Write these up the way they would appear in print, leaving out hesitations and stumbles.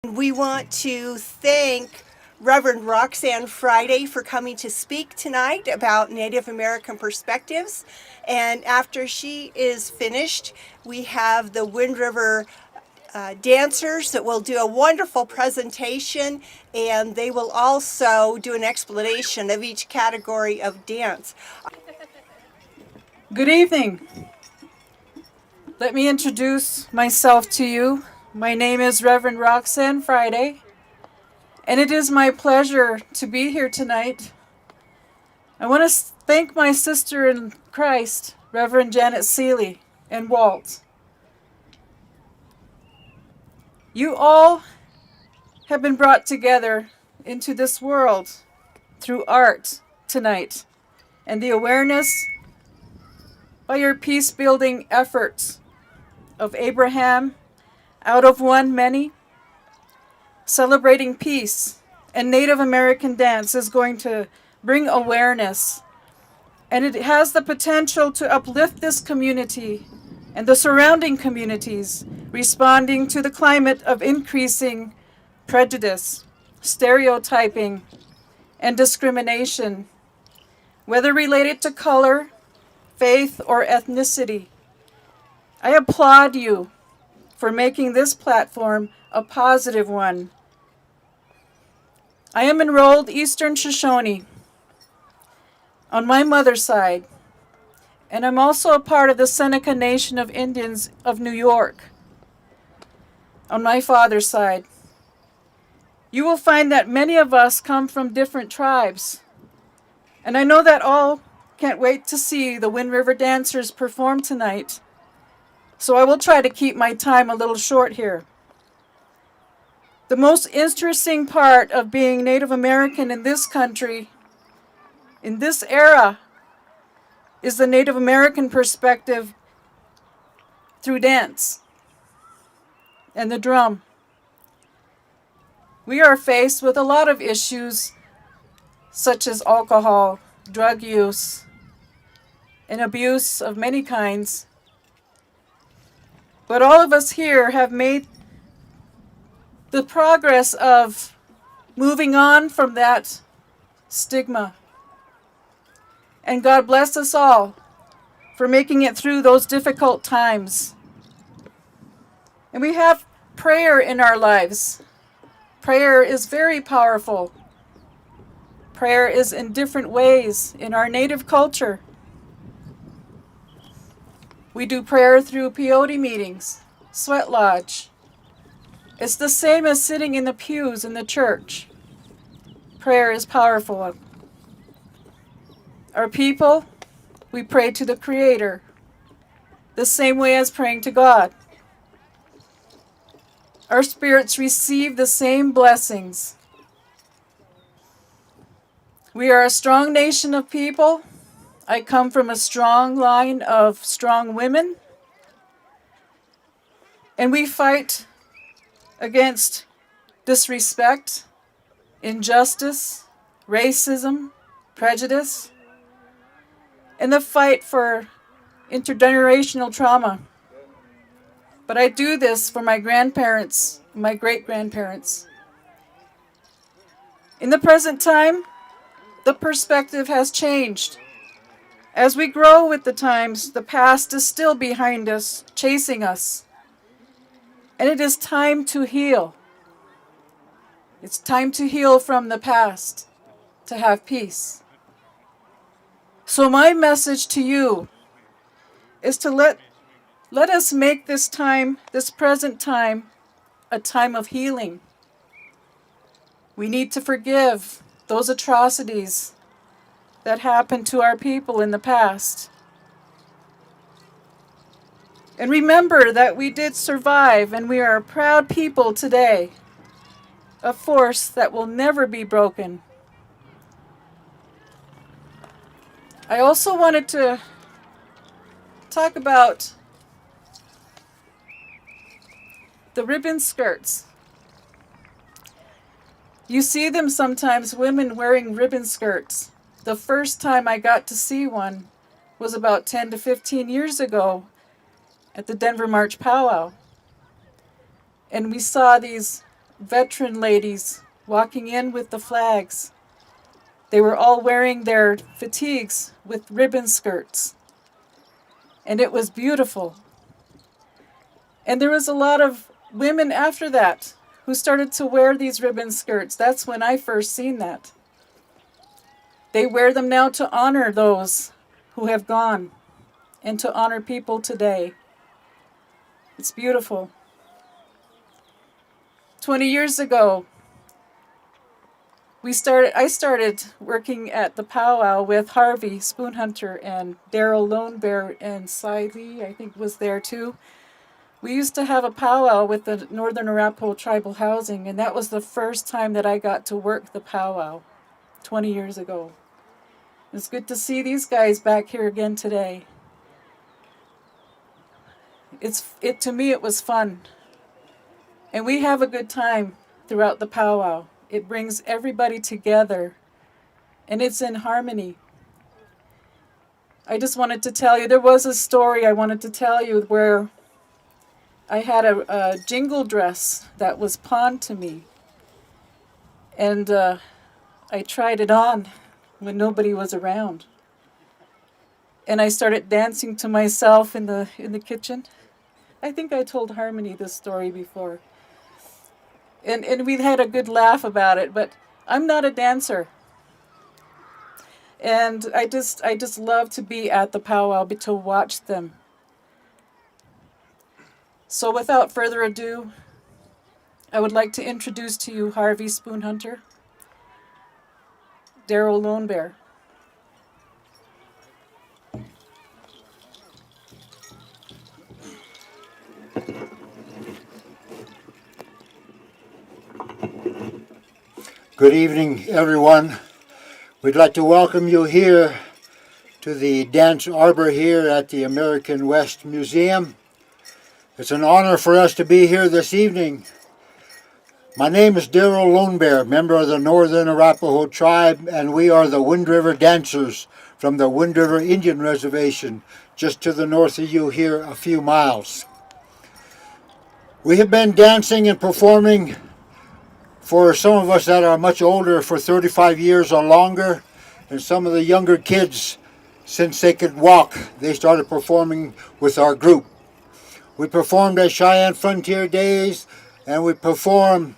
We want to thank Reverend Roxanne Friday for coming to speak tonight about Native American perspectives. And after she is finished, we have the Wind River dancers that will do a wonderful presentation, and they will also do an explanation of each category of dance. Good evening. Let me introduce myself to you. My name is Reverend Roxanne Friday, and it is my pleasure to be here tonight. I want to thank my sister in Christ, Reverend Janet Seeley and Walt. You all have been brought together into this world through art tonight and the awareness by your peace-building efforts of Abraham, out of one many, celebrating peace, and Native American dance is going to bring awareness, and it has the potential to uplift this community and the surrounding communities, responding to the climate of increasing prejudice, stereotyping, and discrimination, whether related to color, faith, or ethnicity. I applaud you for making this platform a positive one. I am enrolled Eastern Shoshone on my mother's side, and I'm also a part of the Seneca Nation of Indians of New York on my father's side. You will find that many of us come from different tribes, and I know that all can't wait to see the Wind River dancers perform tonight, so I will try to keep my time a little short here. The most interesting part of being Native American in this country, in this era, is the Native American perspective through dance and the drum. We are faced with a lot of issues such as alcohol, drug use, and abuse of many kinds. But all of us here have made the progress of moving on from that stigma. And God bless us all for making it through those difficult times. And we have prayer in our lives. Prayer is very powerful. Prayer is in different ways in our Native culture. We do prayer through peyote meetings, sweat lodge. It's the same as sitting in the pews in the church. Prayer is powerful. Our people, we pray to the Creator, the same way as praying to God. Our spirits receive the same blessings. We are a strong nation of people. I come from a strong line of strong women, and we fight against disrespect, injustice, racism, prejudice, and the fight for intergenerational trauma. But I do this for my grandparents, my great-grandparents. In the present time, the perspective has changed. As we grow with the times, the past is still behind us, chasing us. And it is time to heal. It's time to heal from the past, to have peace. So my message to you is to let us make this time, this present time, a time of healing. We need to forgive those atrocities that happened to our people in the past. And remember that we did survive, and we are a proud people today, a force that will never be broken. I also wanted to talk about the ribbon skirts. You see them sometimes, women wearing ribbon skirts. The first time I got to see one was about 10 to 15 years ago at the Denver March Powwow. And we saw these veteran ladies walking in with the flags. They were all wearing their fatigues with ribbon skirts. And it was beautiful. And there was a lot of women after that who started to wear these ribbon skirts. That's when I first seen that. They wear them now to honor those who have gone and to honor people today. It's beautiful. 20 years ago, I started working at the powwow with Harvey Spoonhunter and Daryl Lonebear and Cy Lee, I think, was there too. We used to have a powwow with the Northern Arapaho Tribal Housing, and that was the first time that I got to work the powwow 20 years ago. It's good to see these guys back here again today. To me it was fun. And we have a good time throughout the powwow. It brings everybody together, and it's in harmony. I just wanted to tell you, there was a story I wanted to tell you where I had a jingle dress that was pawned to me. And I tried it on when nobody was around. And I started dancing to myself in the kitchen. I think I told Harmony this story before. And we had a good laugh about it, but I'm not a dancer. And I just love to be at the powwow, to watch them. So without further ado, I would like to introduce to you Harvey Spoonhunter, Daryl Lonebear. Good evening, everyone. We'd like to welcome you here to the Dance Arbor here at the American West Museum. It's an honor for us to be here this evening. My name is Daryl Lonebear, member of the Northern Arapaho tribe, and we are the Wind River Dancers from the Wind River Indian Reservation, just to the north of you here a few miles. We have been dancing and performing for some of us that are much older for 35 years or longer, and some of the younger kids, since they could walk, they started performing with our group. We performed at Cheyenne Frontier Days, and we perform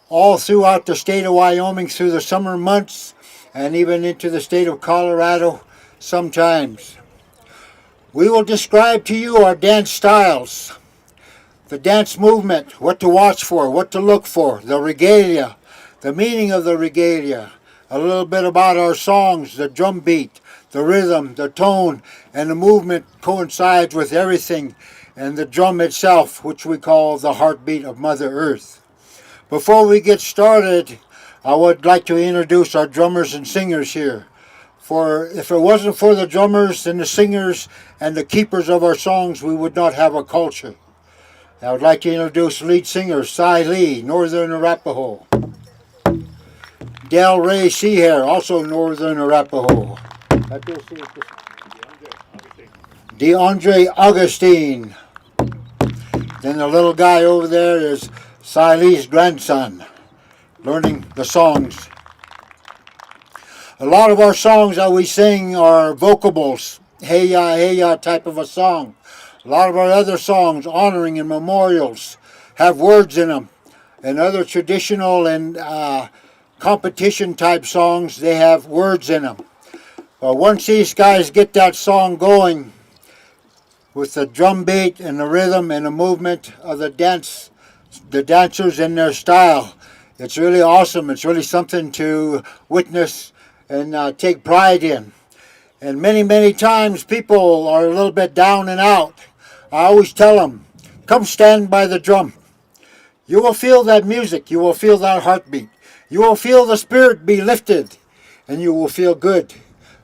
all throughout the state of Wyoming through the summer months, and even into the state of Colorado sometimes. We will describe to you our dance styles, the dance movement, what to watch for, what to look for, the regalia, the meaning of the regalia, a little bit about our songs, the drum beat, the rhythm, the tone, and the movement coincides with everything, and the drum itself, which we call the heartbeat of Mother Earth. Before we get started, I would like to introduce our drummers and singers here. For if it wasn't for the drummers and the singers and the keepers of our songs, we would not have a culture. I would like to introduce lead singer Cy Lee, Northern Arapaho. Del Ray Seahair, also Northern Arapaho. DeAndre Augustine. Then the little guy over there is Cy Lee's grandson, learning the songs. A lot of our songs that we sing are vocables, hey ya type of a song. A lot of our other songs, honoring and memorials, have words in them. And other traditional and competition type songs, they have words in them. But once these guys get that song going, with the drum beat and the rhythm and the movement of the dancers and their style, it's really awesome. It's really something to witness and take pride in. And many, many times people are a little bit down and out. I always tell them, come stand by the drum. You will feel that music. You will feel that heartbeat. You will feel the spirit be lifted, and you will feel good.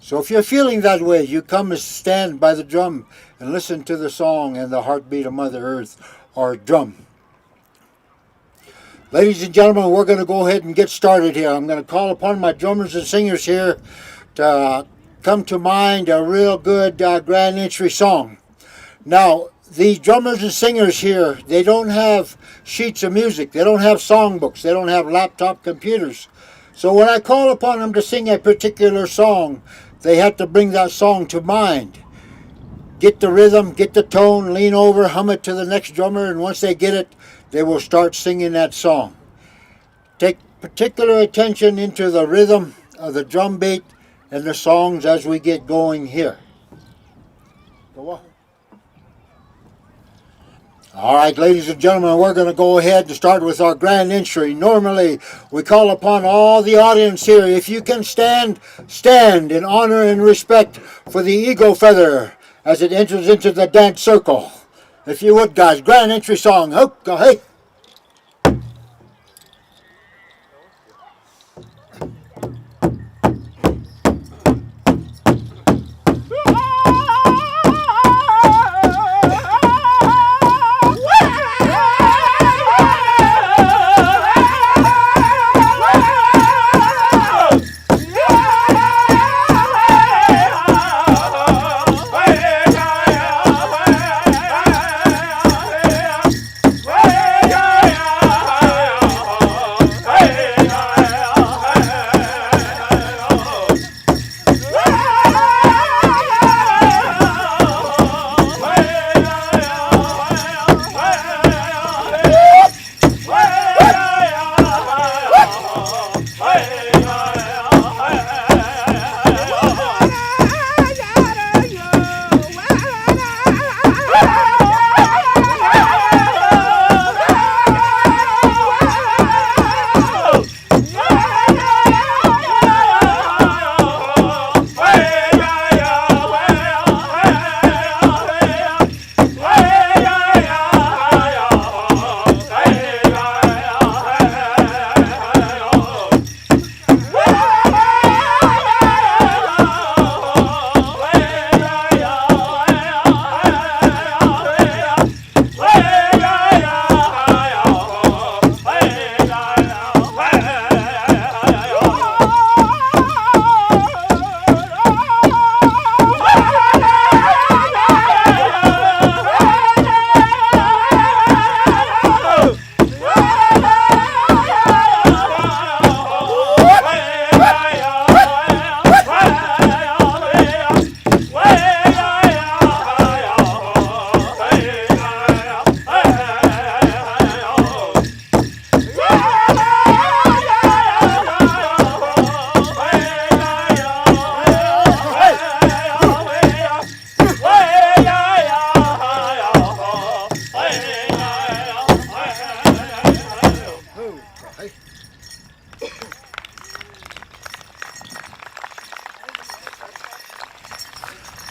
So if you're feeling that way, you come and stand by the drum and listen to the song and the heartbeat of Mother Earth, or drum. Ladies and gentlemen, we're going to go ahead and get started here. I'm going to call upon my drummers and singers here to come to mind a real good grand entry song. Now, the drummers and singers here, they don't have sheets of music. They don't have songbooks. They don't have laptop computers. So when I call upon them to sing a particular song, they have to bring that song to mind. Get the rhythm, get the tone, lean over, hum it to the next drummer, and once they get it, they will start singing that song. Take particular attention into the rhythm of the drum beat and the songs as we get going here. Go on. All right, ladies and gentlemen, we're going to go ahead and start with our grand entry. Normally, we call upon all the audience here. If you can stand, stand in honor and respect for the eagle feather as it enters into the dance circle. If you would, guys, grand entry song. Oh, go hey.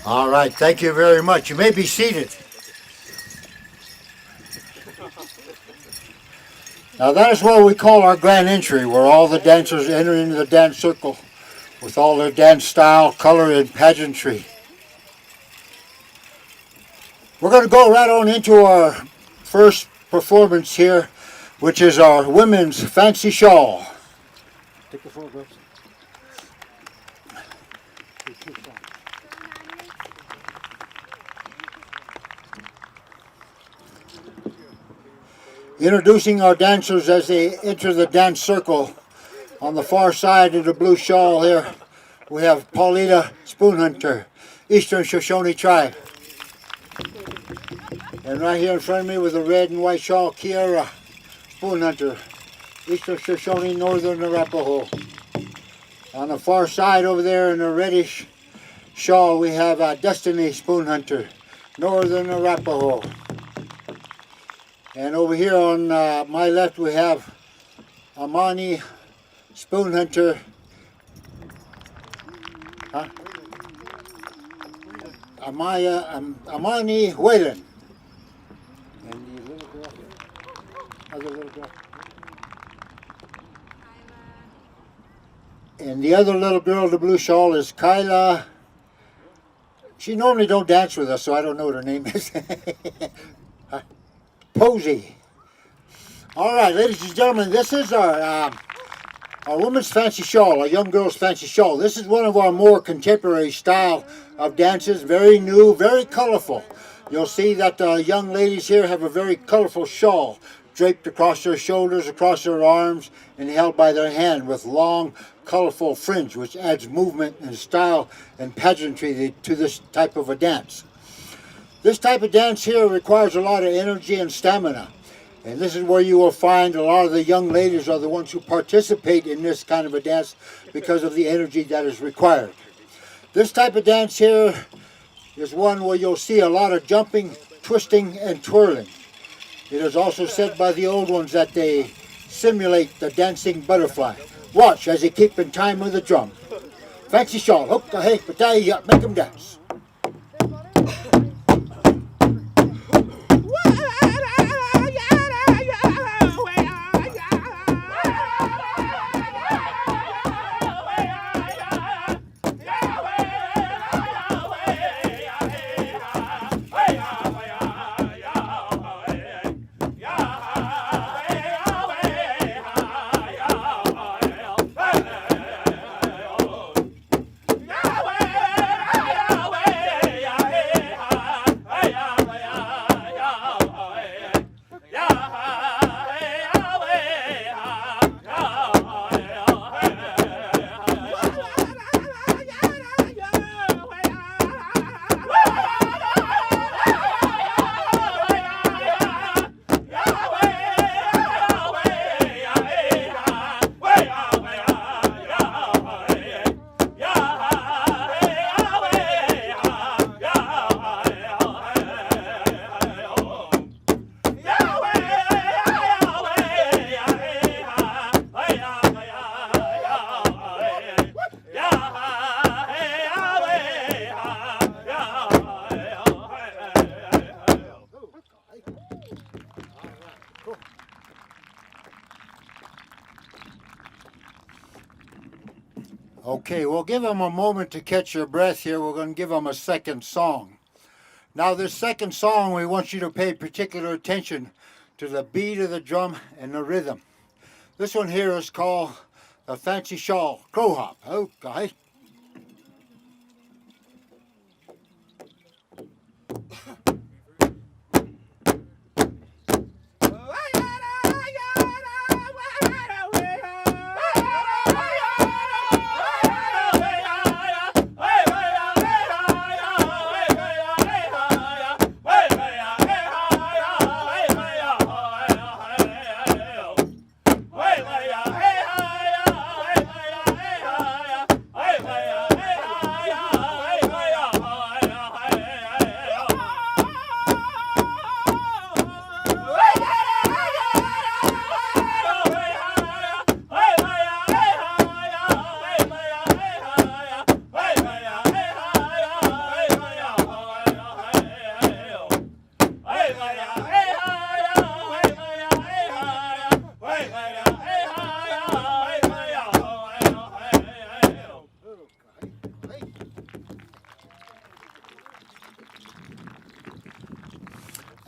All right, thank you very much. You may be seated. Now that is what we call our grand entry, where all the dancers enter into the dance circle with all their dance style, color, and pageantry. We're going to go right on into our first performance here, which is our women's fancy shawl. Take the photographs. Introducing our dancers as they enter the dance circle. On the far side of the blue shawl here, we have Paulita Spoonhunter, Eastern Shoshone tribe. And right here in front of me with the red and white shawl, Kiara Spoonhunter, Eastern Shoshone, Northern Arapaho. On the far side over there in the reddish shawl, we have Destiny Spoonhunter, Northern Arapaho. And over here on my left we have Amani Spoonhunter. Amani Whalen. And the little girl, other little girl. And the other little girl, the blue shawl, is Kyla. She normally don't dance with us, so I don't know what her name is. Posey. All right, ladies and gentlemen, this is our woman's fancy shawl, our young girl's fancy shawl. This is one of our more contemporary style of dances, very new, very colorful. You'll see that the young ladies here have a very colorful shawl draped across their shoulders, across their arms, and held by their hand with long, colorful fringe, which adds movement and style and pageantry to this type of a dance. This type of dance here requires a lot of energy and stamina. And this is where you will find a lot of the young ladies are the ones who participate in this kind of a dance because of the energy that is required. This type of dance here is one where you'll see a lot of jumping, twisting, and twirling. It is also said by the old ones that they simulate the dancing butterfly. Watch as they keep in time with the drum. Fancy shawl, hook, hey, patay, make them dance. Okay, we'll give them a moment to catch your breath here. We're going to give them a second song. Now this second song, we want you to pay particular attention to the beat of the drum and the rhythm. This one here is called the Fancy Shawl Crow Hop. Okay.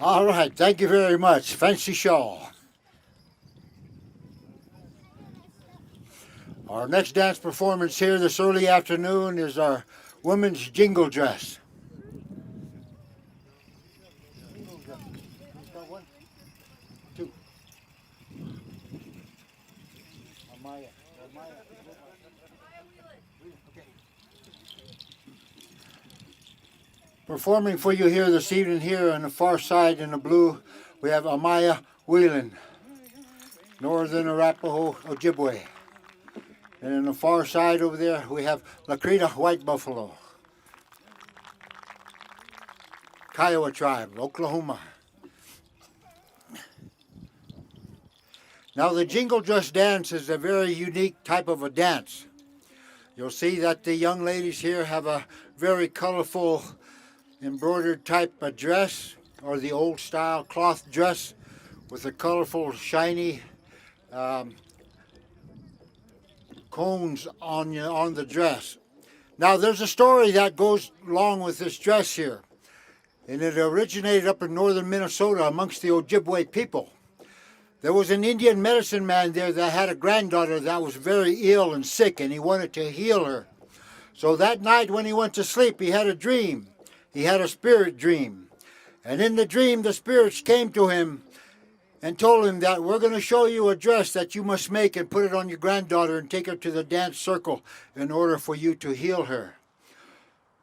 All right, thank you very much. Fancy Shawl. Our next dance performance here this early afternoon is our women's jingle dress. One, two. Amaya. Performing for you here this evening here on the far side in the blue, we have Amaya Whelan, Northern Arapaho, Ojibwe. And on the far side over there, we have Lakrita White Buffalo, Kiowa tribe, Oklahoma. Now the jingle dress dance is a very unique type of a dance. You'll see that the young ladies here have a very colorful embroidered type of dress, or the old style cloth dress with a colorful shiny cones on the dress. Now there's a story that goes along with this dress here, and it originated up in northern Minnesota amongst the Ojibwe people. There was an Indian medicine man there that had a granddaughter that was very ill and sick, and he wanted to heal her. So that night when he went to sleep, he had a dream. He had a spirit dream. And in the dream, the spirits came to him and told him that we're going to show you a dress that you must make and put it on your granddaughter and take her to the dance circle in order for you to heal her.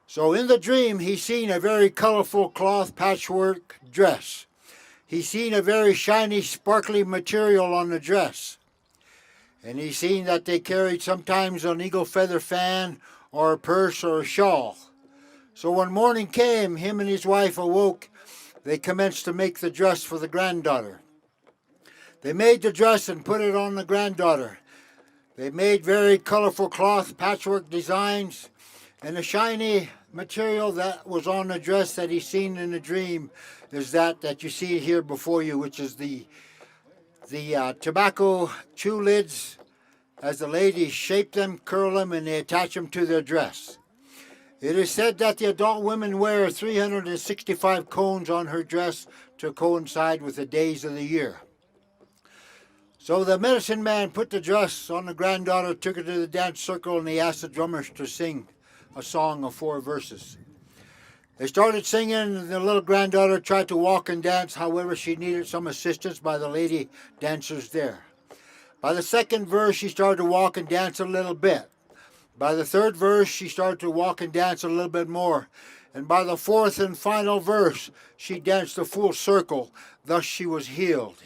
So in the dream, he seen a very colorful cloth patchwork dress. He seen a very shiny, sparkly material on the dress. And he seen that they carried sometimes an eagle feather fan or a purse or a shawl. So when morning came, him and his wife awoke. They commenced to make the dress for the granddaughter. They made the dress and put it on the granddaughter. They made very colorful cloth patchwork designs, and the shiny material that was on the dress that he seen in the dream is that you see here before you, which is the tobacco chew lids, as the ladies shape them, curl them, and they attach them to their dress. It is said that the adult women wear 365 cones on her dress to coincide with the days of the year. So the medicine man put the dress on the granddaughter, took her to the dance circle, and he asked the drummers to sing a song of 4 verses. They started singing, and the little granddaughter tried to walk and dance. However, she needed some assistance by the lady dancers there. By the second verse, she started to walk and dance a little bit. By the third verse, she started to walk and dance a little bit more. And by the fourth and final verse, she danced a full circle. Thus she was healed.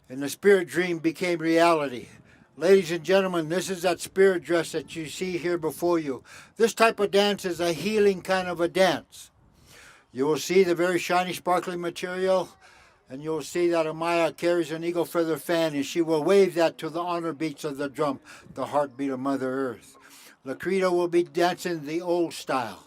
And the spirit dream became reality. Ladies and gentlemen, this is that spirit dress that you see here before you. This type of dance is a healing kind of a dance. You will see the very shiny, sparkling material, and you'll see that Amaya carries an eagle feather fan, and she will wave that to the honor beats of the drum, the heartbeat of Mother Earth. Lakrita will be dancing the old style.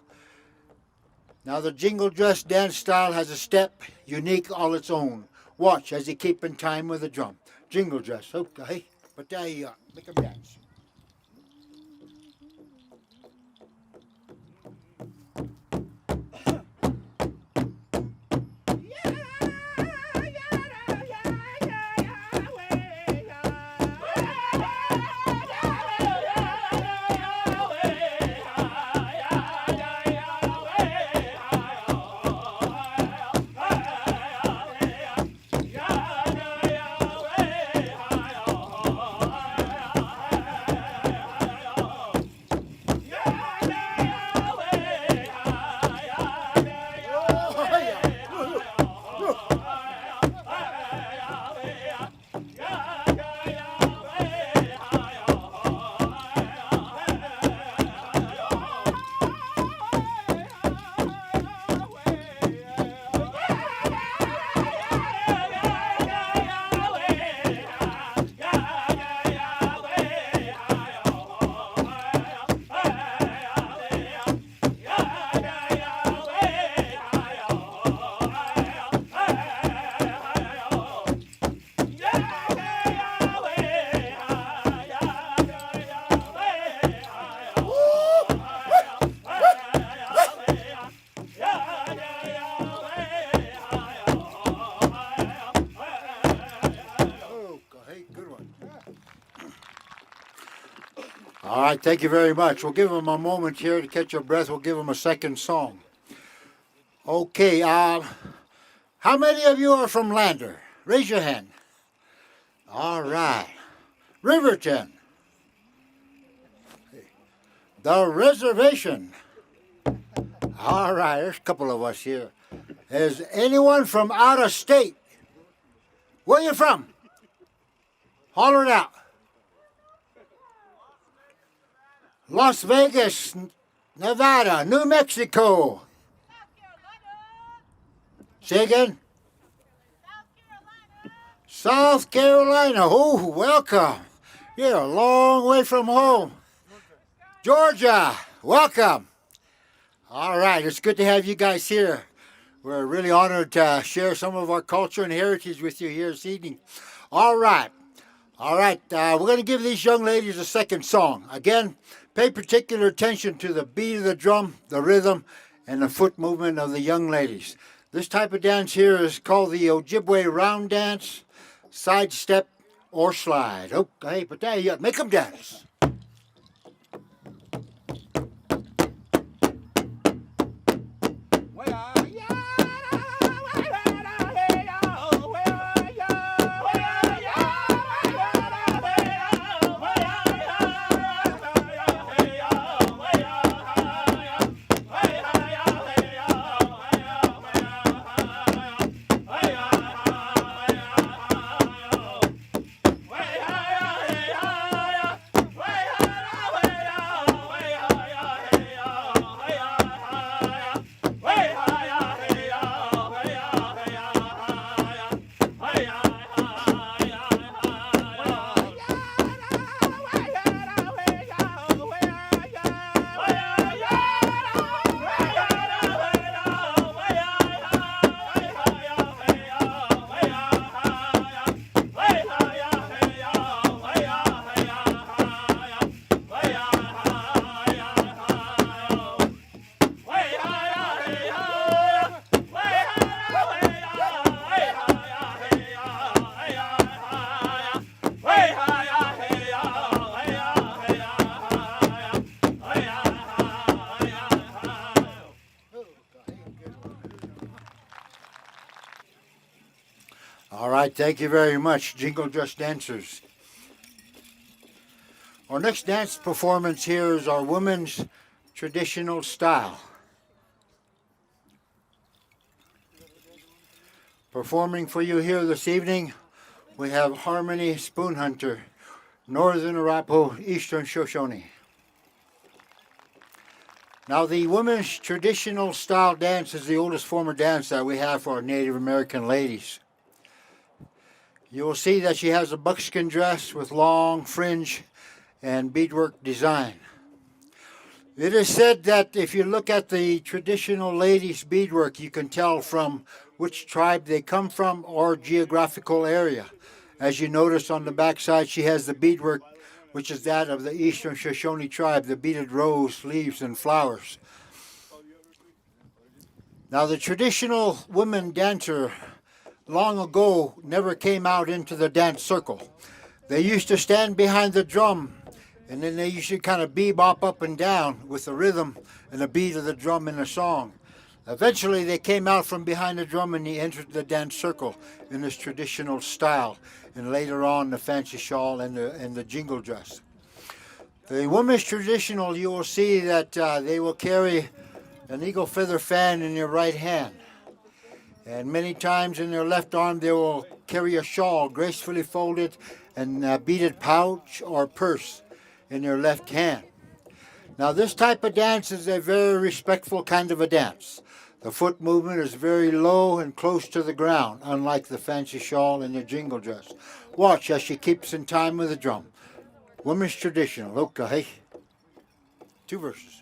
Now the jingle dress dance style has a step unique all its own. Watch as they keep in time with the drum. Jingle dress, okay? But there you are. Make them dance. All right, thank you very much. We'll give them a moment here to catch your breath. We'll give them a second song. Okay, how many of you are from Lander? Raise your hand. All right. Riverton. The reservation. All right, there's a couple of us here. Is anyone from out of state? Where are you from? Holler it out. Las Vegas, Nevada, New Mexico. Say again? South Carolina. Oh, welcome. You're a long way from home. Georgia, welcome. All right, it's good to have you guys here. We're really honored to share some of our culture and heritage with you here this evening. All right, we're going to give these young ladies a second song. Again, pay particular attention to the beat of the drum, the rhythm, and the foot movement of the young ladies. This type of dance here is called the Ojibwe round dance, side step, or slide. Okay, but there you go. Make them dance. All right, thank you very much, Jingle Just Dancers. Our next dance performance here is our women's traditional style. Performing for you here this evening, we have Harvey Spoonhunter, Northern Arapaho, Eastern Shoshone. Now, the women's traditional style dance is the oldest form of dance that we have for our Native American ladies. You will see that she has a buckskin dress with long fringe and beadwork design. It is said that if you look at the traditional ladies' beadwork, you can tell from which tribe they come from or geographical area. As you notice on the backside, she has the beadwork, which is that of the Eastern Shoshone tribe, the beaded rose, leaves, and flowers. Now, the traditional women dancer long ago never came out into the dance circle. They used to stand behind the drum, and then they used to kind of bebop up and down with the rhythm and the beat of the drum in the song. Eventually, they came out from behind the drum and they entered the dance circle in this traditional style, and later on the fancy shawl and the jingle dress. The women's traditional, you will see that they will carry an eagle feather fan in their right hand. And many times in their left arm they will carry a shawl gracefully folded and a beaded pouch or purse in their left hand. Now, this type of dance is a very respectful kind of a dance. The foot movement is very low and close to the ground, unlike the fancy shawl and the jingle dress. Watch as she keeps in time with the drum. Women's traditional, okay. 2 verses.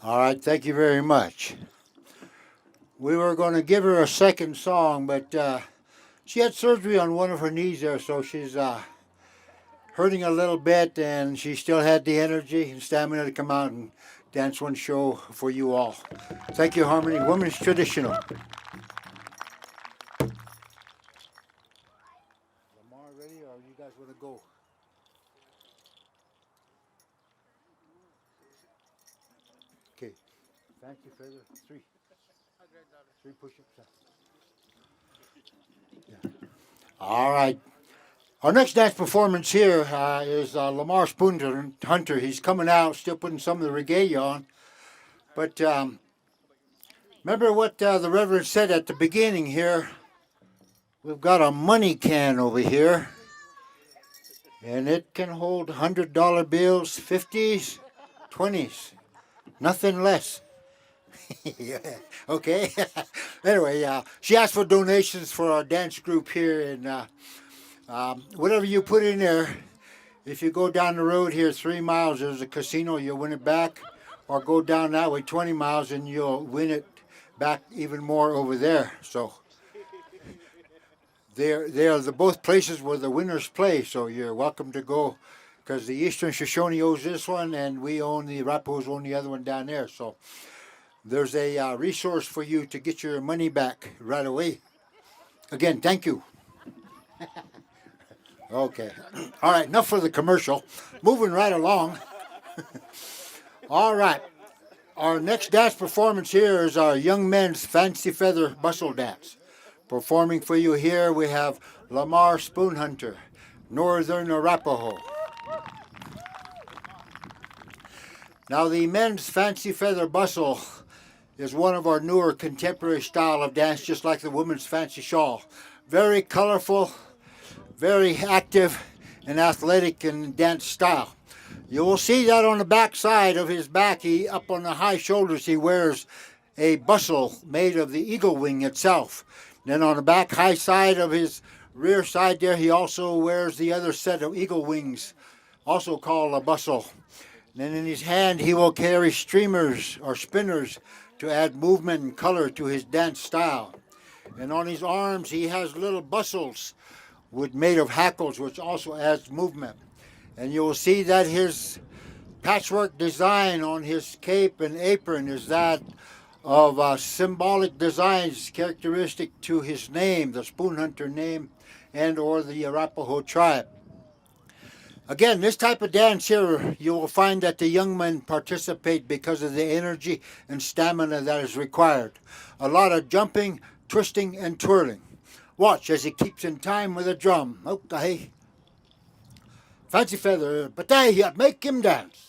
All right, thank you very much. We were going to give her a second song, but she had surgery on one of her knees there, so she's hurting a little bit, and she still had the energy and stamina to come out and dance one show for you all. Thank you, Harmony. Women's Traditional. Lamar, ready, or you guys want to go? Okay. Thank you, Feather. 3. 3 push-ups. Yeah. All right. Our next dance performance here is Lamar Spoonhunter. He's coming out, still putting some of the regalia on. But remember what the Reverend said at the beginning here. We've got a money can over here. And it can hold $100 bills, 50s, 20s. Nothing less. Yeah. Okay. Anyway, she asked for donations for our dance group here, and whatever you put in there, if you go down the road here 3 miles, there's a casino, you'll win it back, or go down that way 20 miles and you'll win it back even more over there. So they are the both places where the winners play. So you're welcome to go, because the Eastern Shoshone owns this one, and we own the Arapahos own the other one down there. So there's a resource for you to get your money back right away. Again, thank you. Okay. All right, enough for the commercial. Moving right along. All right. Our next dance performance here is our young men's fancy feather bustle dance. Performing for you here we have Lamar Spoonhunter, Northern Arapaho. Now the men's fancy feather bustle is one of our newer contemporary style of dance, just like the women's fancy shawl. Very colorful, very active and athletic in dance style. You will see that on the back side of his back, up on the high shoulders, he wears a bustle made of the eagle wing itself. Then on the back high side of his rear side there, he also wears the other set of eagle wings, also called a bustle. Then in his hand, he will carry streamers or spinners to add movement and color to his dance style. And on his arms, he has little bustles made of hackles, which also adds movement. And you will see that his patchwork design on his cape and apron is that of symbolic designs characteristic to his name, the Spoonhunter name, and or the Arapaho tribe. Again, this type of dance here, you will find that the young men participate because of the energy and stamina that is required. A lot of jumping, twisting, and twirling. Watch as he keeps in time with a drum. Okay. Fancy feather, but make him dance.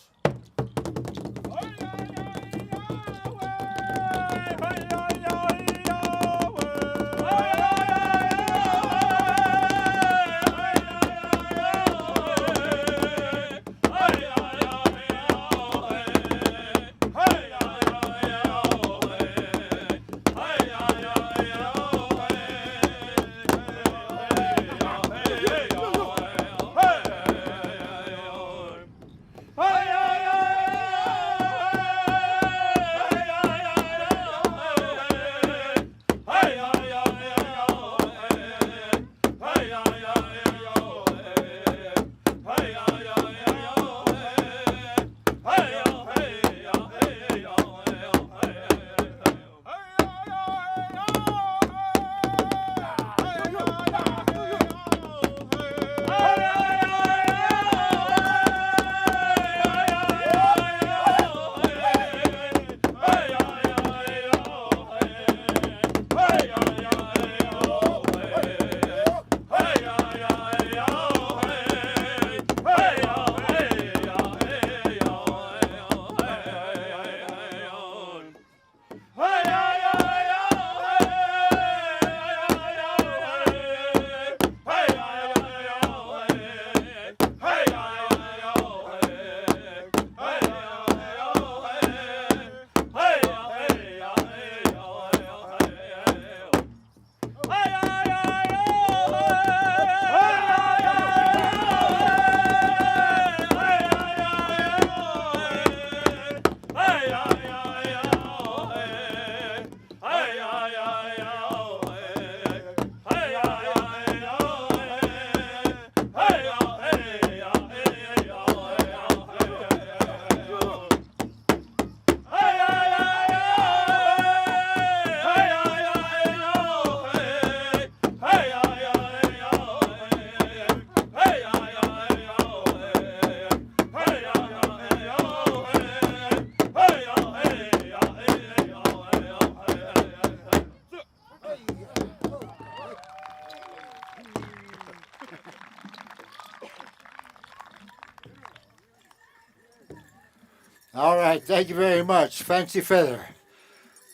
All right, thank you very much. Fancy feather,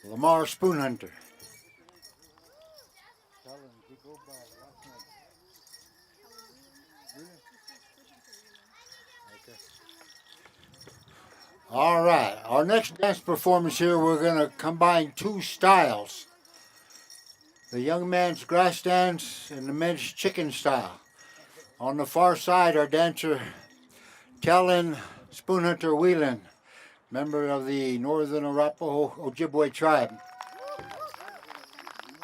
Lamar Spoonhunter. All right, our next dance performance here, we're going to combine two styles. the young man's grass dance and the men's chicken style. On the far side, our dancer, Harvey Spoonhunter, member of the Northern Arapaho Ojibwe tribe.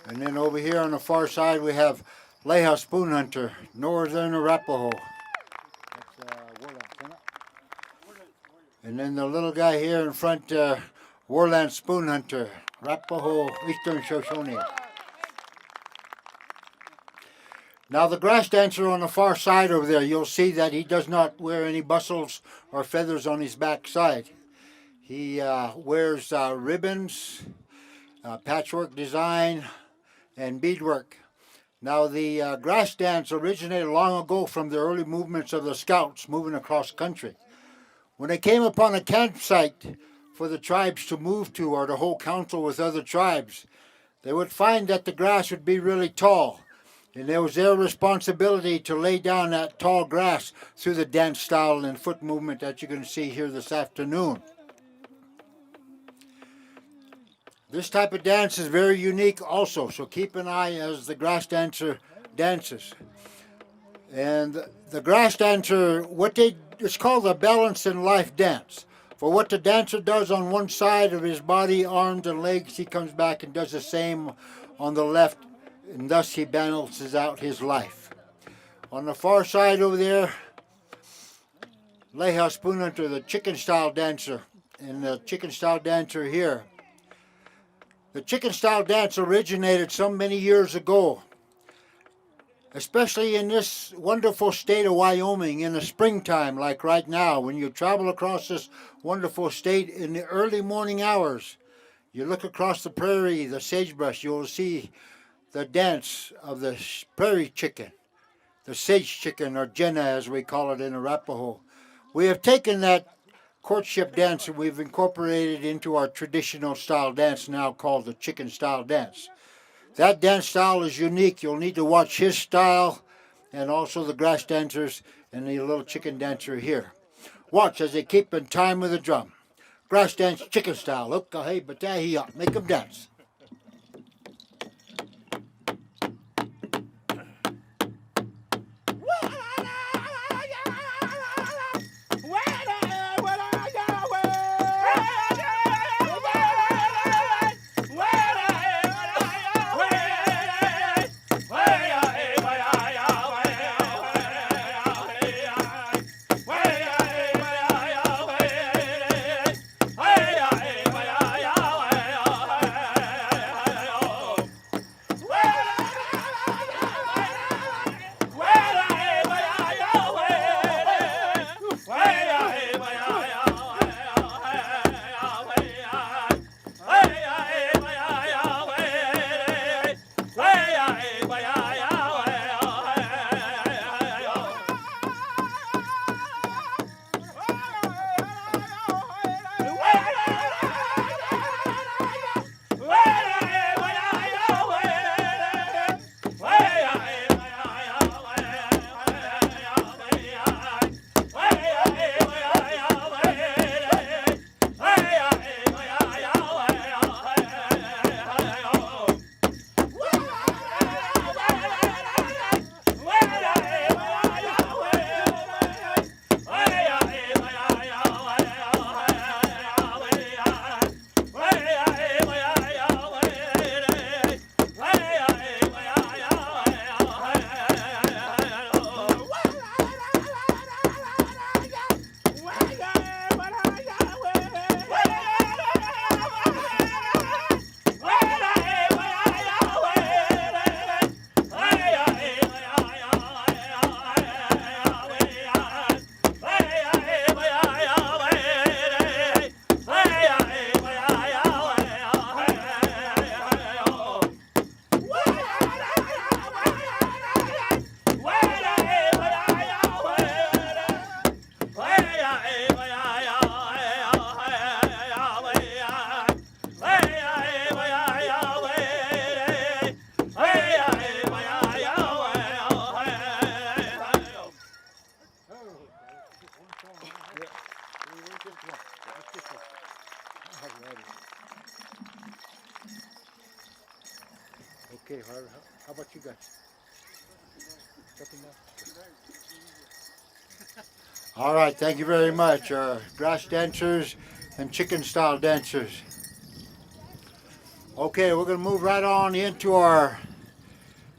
And then over here on the far side, we have Harvey Spoonhunter, Northern Arapaho. And then the little guy here in front, Warland Spoonhunter, Arapaho, Eastern Shoshone. Now the grass dancer on the far side over there, you'll see that he does not wear any bustles or feathers on his back side. He wears ribbons, patchwork design, and beadwork. Now the grass dance originated long ago from the early movements of the scouts moving across country. When they came upon a campsite for the tribes to move to or to hold council with other tribes, they would find that the grass would be really tall, and it was their responsibility to lay down that tall grass through the dance style and foot movement that you're going to see here this afternoon. This type of dance is very unique also, so keep an eye as the grass dancer dances. And the grass dancer, it's called the balance in life dance. For what the dancer does on one side of his body, arms and legs, he comes back and does the same on the left, and thus he balances out his life. On the far side over there, Harvey Spoonhunter, the chicken style dancer, and the chicken style dancer here. The chicken style dance originated so many years ago, especially in this wonderful state of Wyoming in the springtime, like right now. When you travel across this wonderful state in the early morning hours, you look across the prairie, the sagebrush, you'll see the dance of the prairie chicken, the sage chicken, or jenna as we call it in Arapaho. We have taken that courtship dance and we've incorporated into our traditional style dance now called the chicken style dance. That dance style is unique. You'll need to watch his style and also the grass dancers and the little chicken dancer here. Watch as they keep in time with the drum. Grass dance, chicken style. Look, hey, batahi, make them dance. Okay, Harvey, how about you guys? All right, thank you very much. Grass dancers and chicken style dancers. Okay, we're going to move right on into our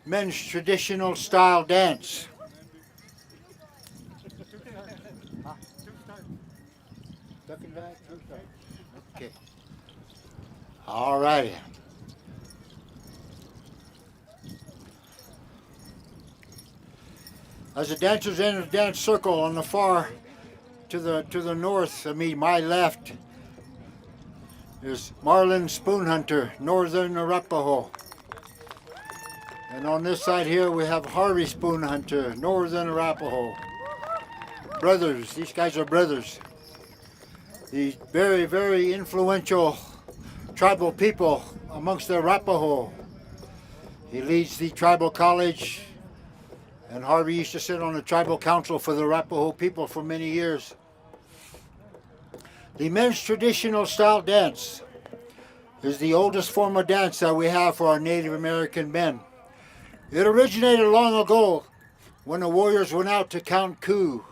men's traditional style dance. Okay. All righty. As the dancers enter the dance circle on the far to the north of me, my left, is Marlin Spoonhunter, Northern Arapaho. And on this side here we have Harvey Spoonhunter, Northern Arapaho. Brothers, these guys are brothers. These very, very influential tribal people amongst the Arapaho. He leads the tribal college, and Harvey used to sit on the tribal council for the Arapaho people for many years. The men's traditional style dance is the oldest form of dance that we have for our Native American men. It originated long ago when the warriors went out to count coup,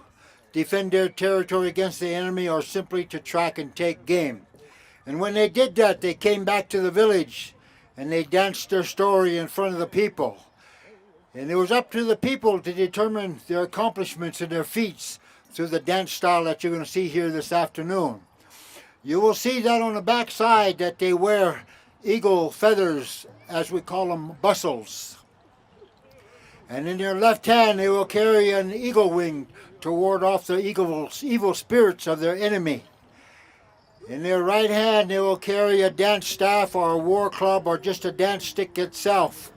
defend their territory against the enemy, or simply to track and take game. And when they did that, they came back to the village and they danced their story in front of the people. And it was up to the people to determine their accomplishments and their feats through the dance style that you're going to see here this afternoon. You will see that on the back side that they wear eagle feathers, as we call them, bustles. And in their left hand they will carry an eagle wing to ward off the evil spirits of their enemy. In their right hand they will carry a dance staff or a war club or just a dance stick itself.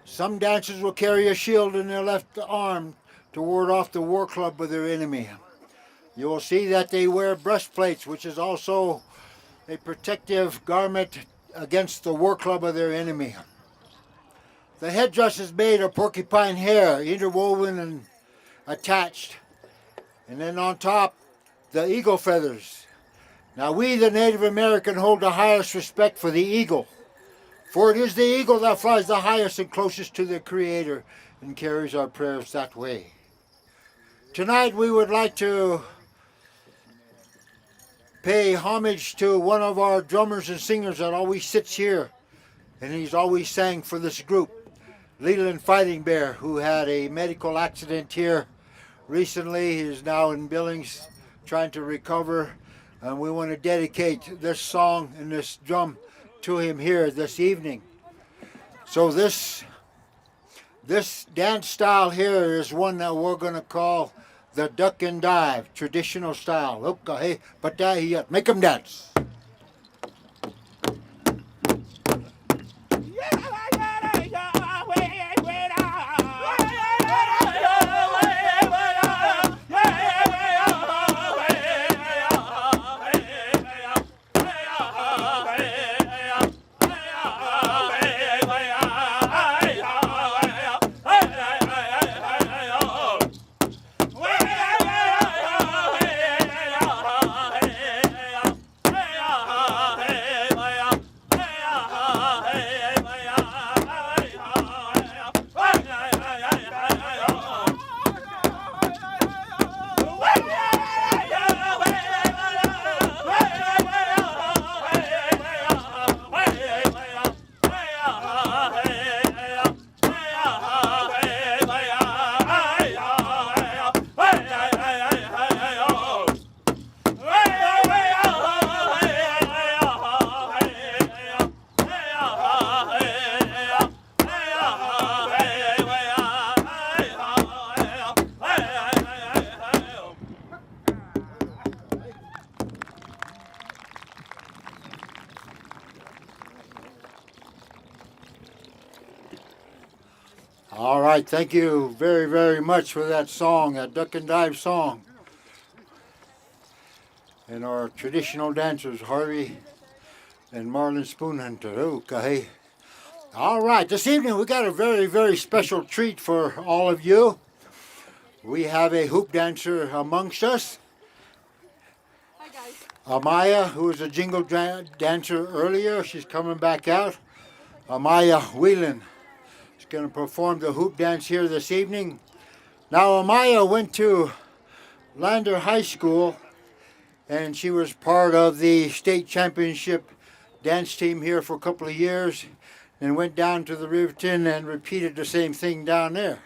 Some dancers will carry a shield in their left arm to ward off the war club of their enemy. You will see that they wear breastplates, which is also a protective garment against the war club of their enemy. The headdress is made of porcupine hair, interwoven and attached. And then on top, the eagle feathers. Now we, the Native American, hold the highest respect for the eagle. For it is the eagle that flies the highest and closest to the Creator and carries our prayers that way. Tonight we would like to pay homage to one of our drummers and singers that always sits here, and he's always sang for this group, Leland Fighting Bear, who had a medical accident here recently. He is now in Billings trying to recover, and we want to dedicate this song and this drum to him here this evening. So this dance style here is one that we're going to call the duck and dive traditional style. Okay, but make them dance. All right, thank you very, very much for that song, that duck and dive song. And our traditional dancers, Harvey and Marlin Spoonhunter. Okay. All right, this evening we got a very, very special treat for all of you. We have a hoop dancer amongst us. Hi, guys. Amaya, who was a jingle dancer earlier, she's coming back out. Amaya Whelan is going to perform the hoop dance here this evening. Now, Amaya went to Lander High School, and she was part of the state championship dance team here for a couple of years, and went down to the Riverton and repeated the same thing down there.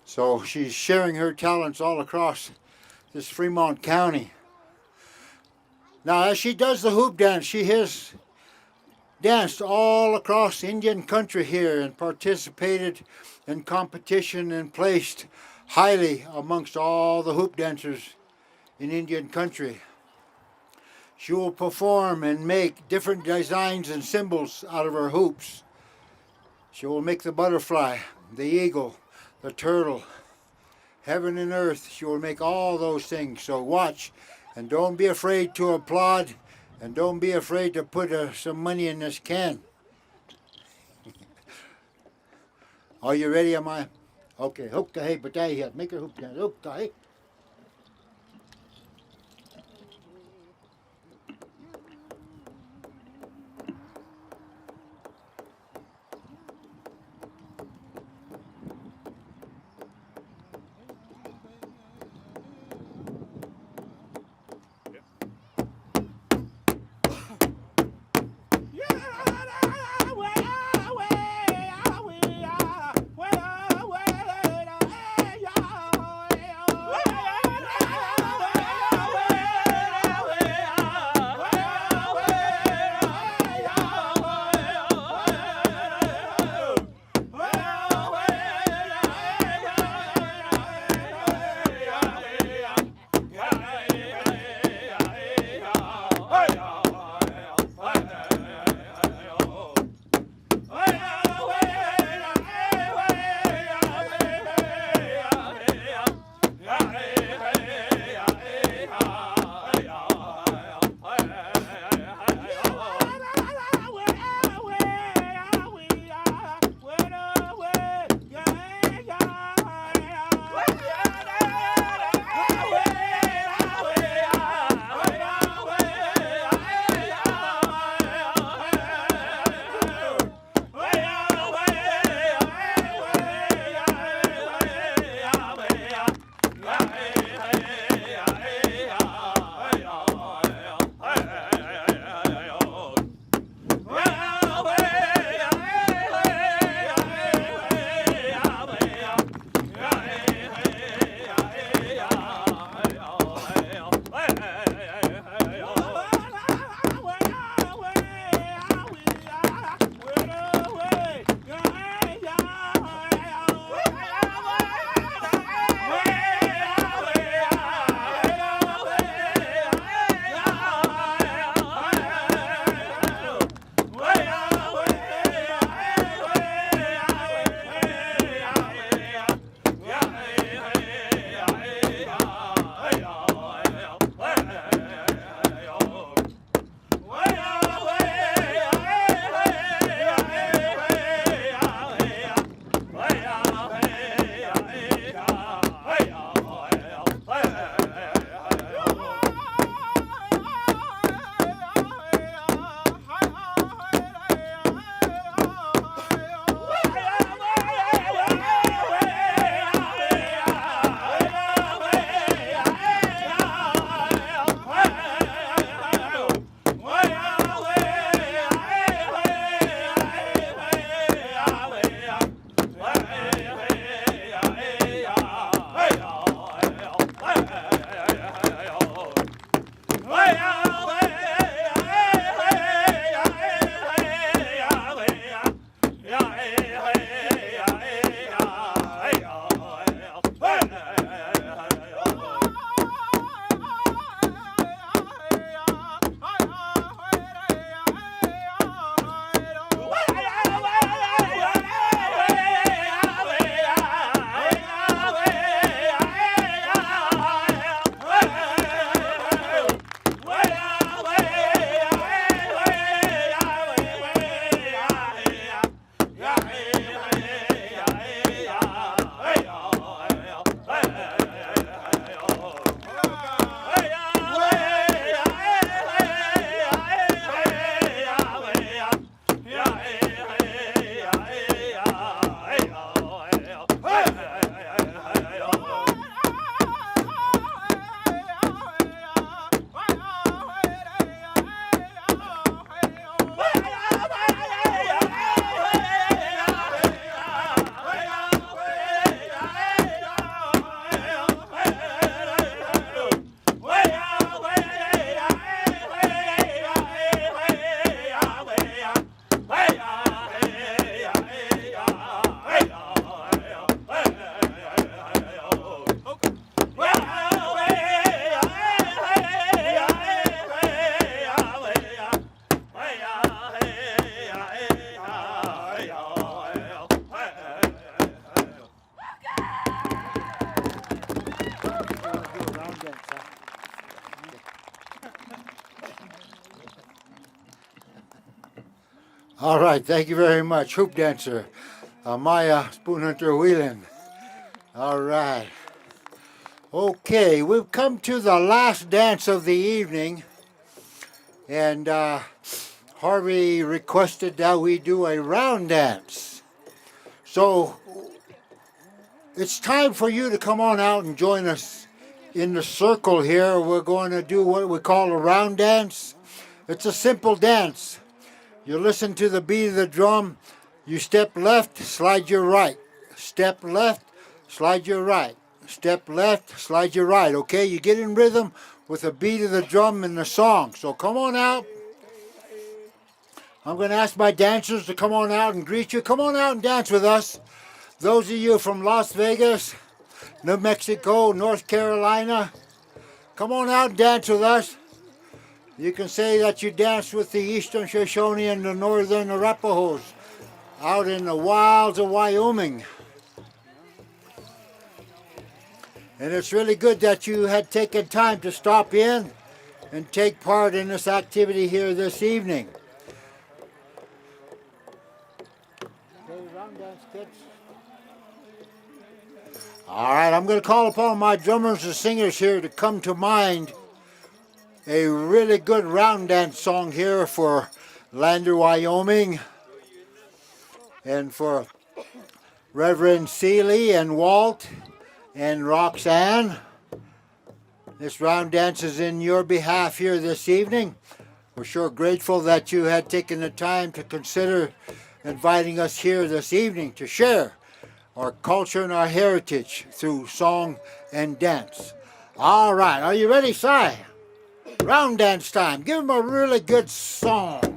So she's sharing her talents all across this Fremont County. Now, as she does the hoop dance, she has danced all across Indian country here and participated in competition and placed highly amongst all the hoop dancers in Indian country. She will perform and make different designs and symbols out of her hoops. She will make the butterfly, the eagle, the turtle, heaven and earth. She will make all those things. So watch, and don't be afraid to applaud, and don't be afraid to put some money in this can. Are you ready, am I? Okay, hook the hay, but here, make her hoop dance. Hook the hay. All right, thank you very much, hoop dancer Maya Spoonhunter Whelan. All right. Okay, we've come to the last dance of the evening, and Harvey requested that we do a round dance. So it's time for you to come on out and join us in the circle here. We're going to do what we call a round dance. It's a simple dance. You listen to the beat of the drum, you step left, slide your right. Step left, slide your right. Step left, slide your right, okay? You get in rhythm with the beat of the drum and the song. So come on out. I'm going to ask my dancers to come on out and greet you. Come on out and dance with us. Those of you from Las Vegas, New Mexico, North Carolina, come on out and dance with us. You can say that you danced with the Eastern Shoshone and the Northern Arapahos out in the wilds of Wyoming. And it's really good that you had taken time to stop in and take part in this activity here this evening. Okay, round dance, kids. All right, I'm going to call upon my drummers and singers here to come to mind a really good round dance song here for Lander, Wyoming, and for Reverend Seeley and Walt and Roxanne. This round dance is in your behalf here this evening. We're sure grateful that you had taken the time to consider inviting us here this evening to share our culture and our heritage through song and dance. All right, are you ready, Si? Round dance time. Give them a really good song.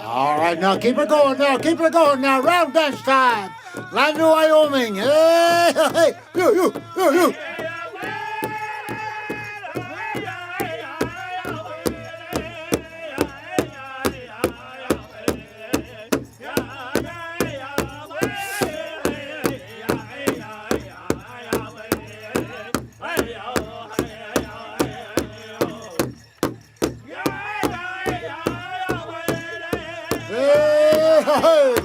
All right, now keep it going now, round dance time. Lander, Wyoming, hey, hey, you. Hey,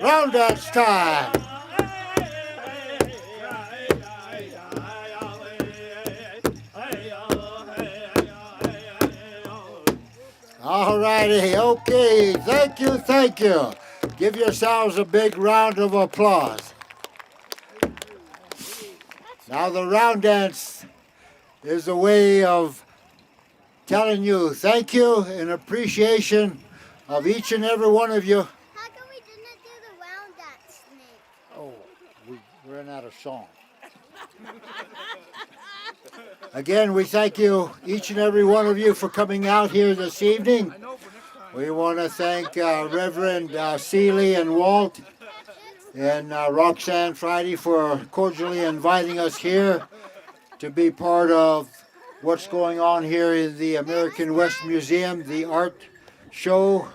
round dance time. All righty, okay, thank you. Give yourselves a big round of applause. Now the round dance is a way of telling you thank you and appreciation of each and every one of you. How come we didn't do the round dance, Snake? Oh, we ran out of song. Again, we thank you, each and every one of you, for coming out here this evening. We want to thank Reverend Seeley and Walt and Roxanne Friday for cordially inviting us here to be part of what's going on here in the American West Museum, the art show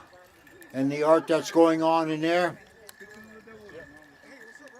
and the art that's going on in there.